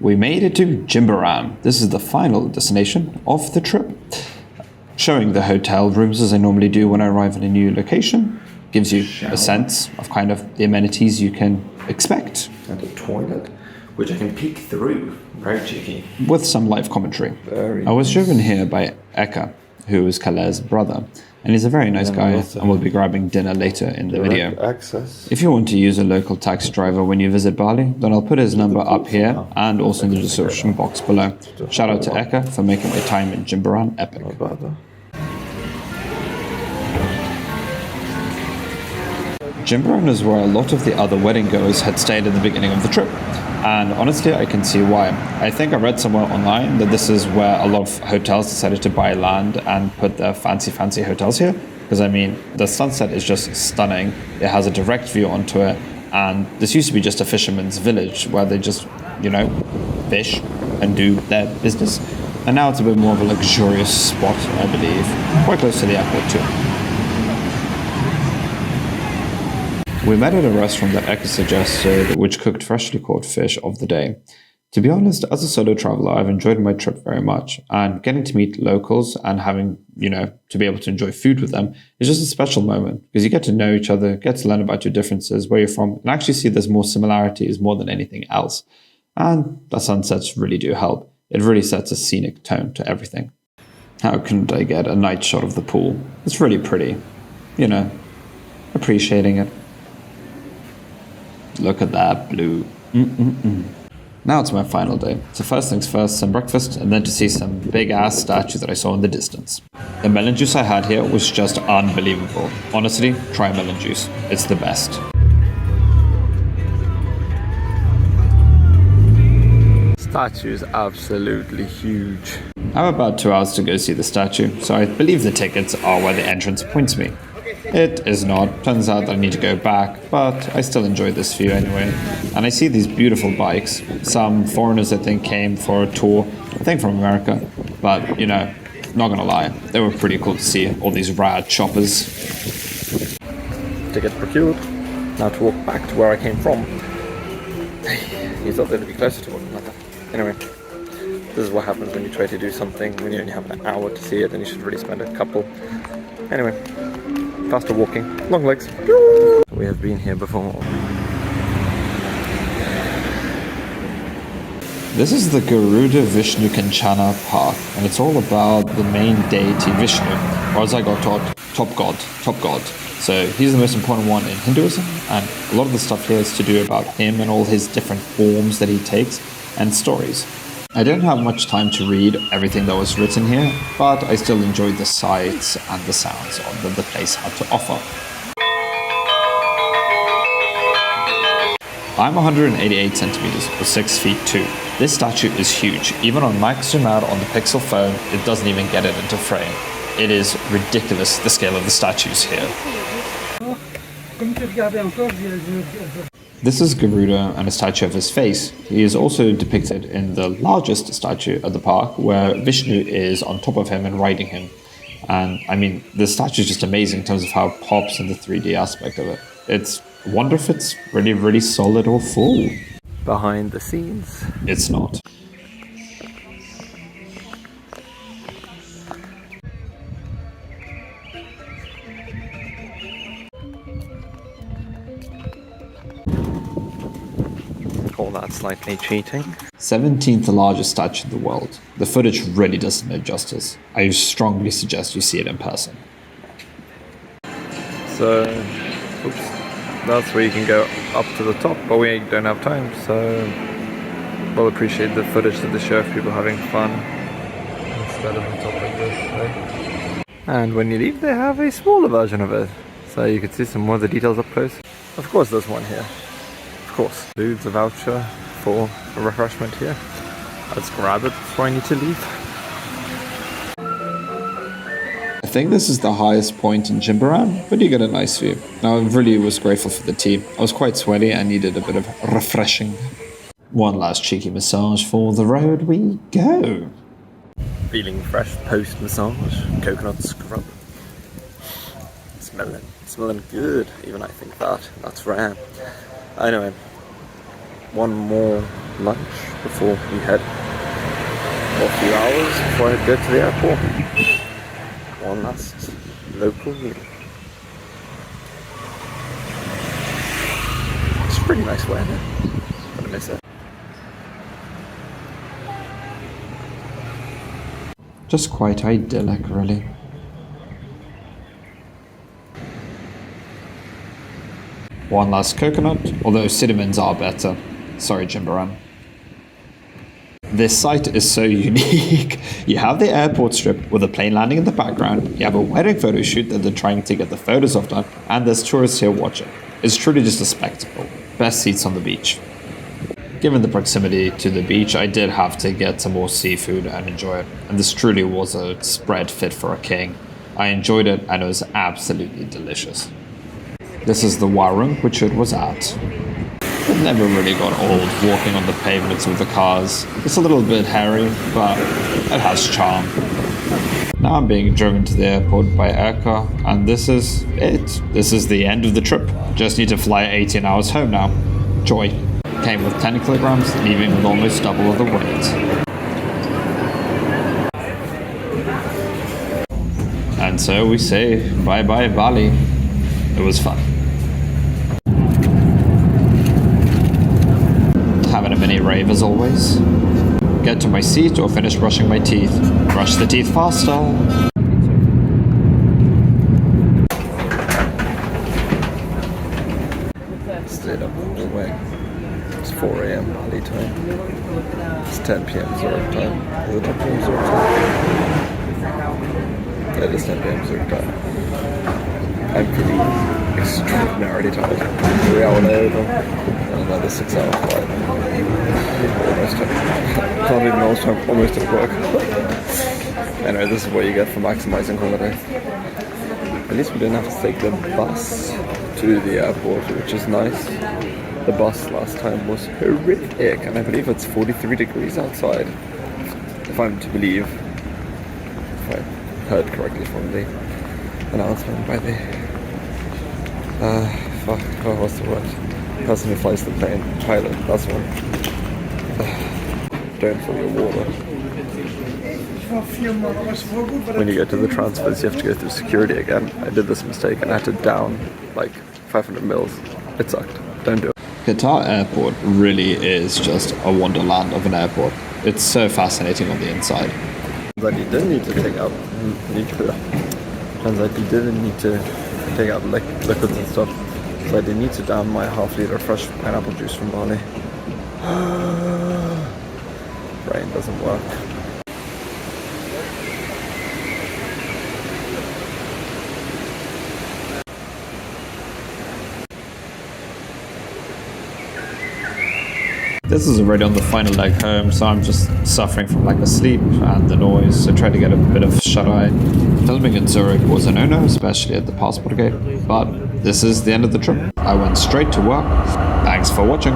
We made it to Jimbaran. This is the final destination of the trip. Showing the hotel rooms as I normally do when I arrive in a new location gives you a sense of kind of the amenities you can expect. And a toilet, which I can peek through. Very cheeky. With some live commentary. I was driven here by Eka, who is Kale's brother, and he's a very nice guy, and we'll be grabbing dinner later in the video. Access. If you want to use a local taxi driver when you visit Bali, then I'll put his number up here and also in the description box below. Shout out to Eka for making my time in Jimbaran epic. Jimbaran is where a lot of the other wedding goers had stayed at the beginning of the trip. And honestly, I can see why. I think I read somewhere online that this is where a lot of hotels decided to buy land and put their fancy hotels here. Because I mean, the sunset is just stunning. It has a direct view onto it. And this used to be just a fisherman's village where they just, fish and do their business. And now it's a bit more of a luxurious spot, I believe. Quite close to the airport too. We met at a restaurant that Eka suggested, which cooked freshly caught fish of the day. To be honest, as a solo traveler, I've enjoyed my trip very much, and getting to meet locals and having, to be able to enjoy food with them is just a special moment because you get to know each other, get to learn about your differences, where you're from, and actually see there's more similarities more than anything else. And the sunsets really do help. It really sets a scenic tone to everything. How couldn't I get a night shot of the pool? It's really pretty. Appreciating it. Look at that blue. Now it's my final day. So first things first, some breakfast, and then to see some big-ass statue that I saw in the distance. The melon juice I had here was just unbelievable. Honestly, try melon juice. It's the best. Statue is absolutely huge. I have about 2 hours to go see the statue, so I believe the tickets are where the entrance points me. It is not. Turns out that I need to go back, but I still enjoy this view anyway. And I see these beautiful bikes. Some foreigners, I think, came for a tour, I think from America. But, not gonna lie, they were pretty cool to see all these rad choppers. Ticket procured. Now to walk back to where I came from. You thought they'd be closer to one another. Anyway, this is what happens when you try to do something when you only have an hour to see it, and you should really spend a couple. Anyway. Faster walking, long legs. We have been here before. This is the Garuda Vishnu Kanchana Park, and it's all about the main deity Vishnu, or as I got taught, top god. So he's the most important one in Hinduism, and a lot of the stuff here is to do about him and all his different forms that he takes and stories. I didn't have much time to read everything that was written here, but I still enjoyed the sights and the sounds that the place had to offer. I'm 188 centimeters, or 6 feet 2. This statue is huge. Even on max zoom out on the Pixel phone, it doesn't even get it into frame. It is ridiculous, the scale of the statues here. This is Garuda and a statue of his face. He is also depicted in the largest statue at the park, where Vishnu is on top of him and riding him. And I mean, the statue is just amazing in terms of how it pops in the 3D aspect of it. It's wonder if it's really, really solid or full. Behind the scenes. It's not. Call that slightly cheating. 17th largest statue in the world. The footage really doesn't do justice. I strongly suggest you see it in person. So, that's where you can go up to the top, but we don't have time, so we'll appreciate the footage that they show of people having fun instead of on top like this, right? And when you leave, they have a smaller version of it, so you can see some more of the details up close. Of course there's one here. Of course. Includes a voucher for a refreshment here. Let's grab it before I need to leave. I think this is the highest point in Jimbaran, but you get a nice view. Now, I really was grateful for the tea. I was quite sweaty and needed a bit of refreshing. One last cheeky massage for the road we go. Feeling fresh post-massage, coconut scrub. Smelling good, even I think that. That's rare. Anyway, one more lunch before we head, or a few hours before I go to the airport. One last local meal. It's pretty nice weather. Gonna miss it. Just quite idyllic, really. One last coconut, although cinnamons are better. Sorry, Jimbaran. This site is so unique. You have the airport strip with a plane landing in the background, you have a wedding photo shoot that they're trying to get the photos of done, and there's tourists here watching. It's truly just a spectacle. Best seats on the beach. Given the proximity to the beach, I did have to get some more seafood and enjoy it, and this truly was a spread fit for a king. I enjoyed it and it was absolutely delicious. This is the warung which it was at. It never really got old walking on the pavements with the cars. It's a little bit hairy, but it has charm. Now I'm being driven to the airport by aircar, and this is it. This is the end of the trip. Just need to fly 18 hours home now. Joy. Came with 10 kilograms, leaving with almost double of the weight. And so we say bye-bye Bali. It was fun. Having a mini rave as always. Get to my seat or finish brushing my teeth. Brush the teeth faster. Stayed up all the way. It's 4 AM Bali time. It's 10 PM Zurich time. Is it 10 PM Zurich time? Yeah, it is 10 PM Zurich time. I'm feeling extraordinarily tired. 3 hour layover and another 6 hour flight. Almost at work. Anyway, this is what you get for maximizing holiday. At least we didn't have to take the bus to the airport, which is nice. The bus last time was horrific, and I believe it's 43 degrees outside. If I'm to believe, if I heard correctly from the announcement by the what's the word? Person who flies the plane, pilot. That's one. Don't fill your water. When you get to the transfers, you have to go through security again. I did this mistake and I had to down like 500 mils. It sucked. Don't do it. Qatar airport really is just a wonderland of an airport. It's so fascinating on the inside. But you didn't need to take out turns out you didn't need to take out liquids and stuff. So I didn't need to down my half-liter fresh pineapple juice from Bali. Brain doesn't work. This is already on the final leg home, so I'm just suffering from lack of sleep and the noise, so try to get a bit of shut-eye. Filming in Zurich was a no-no, especially at the passport gate, but this is the end of the trip. I went straight to work. Thanks for watching.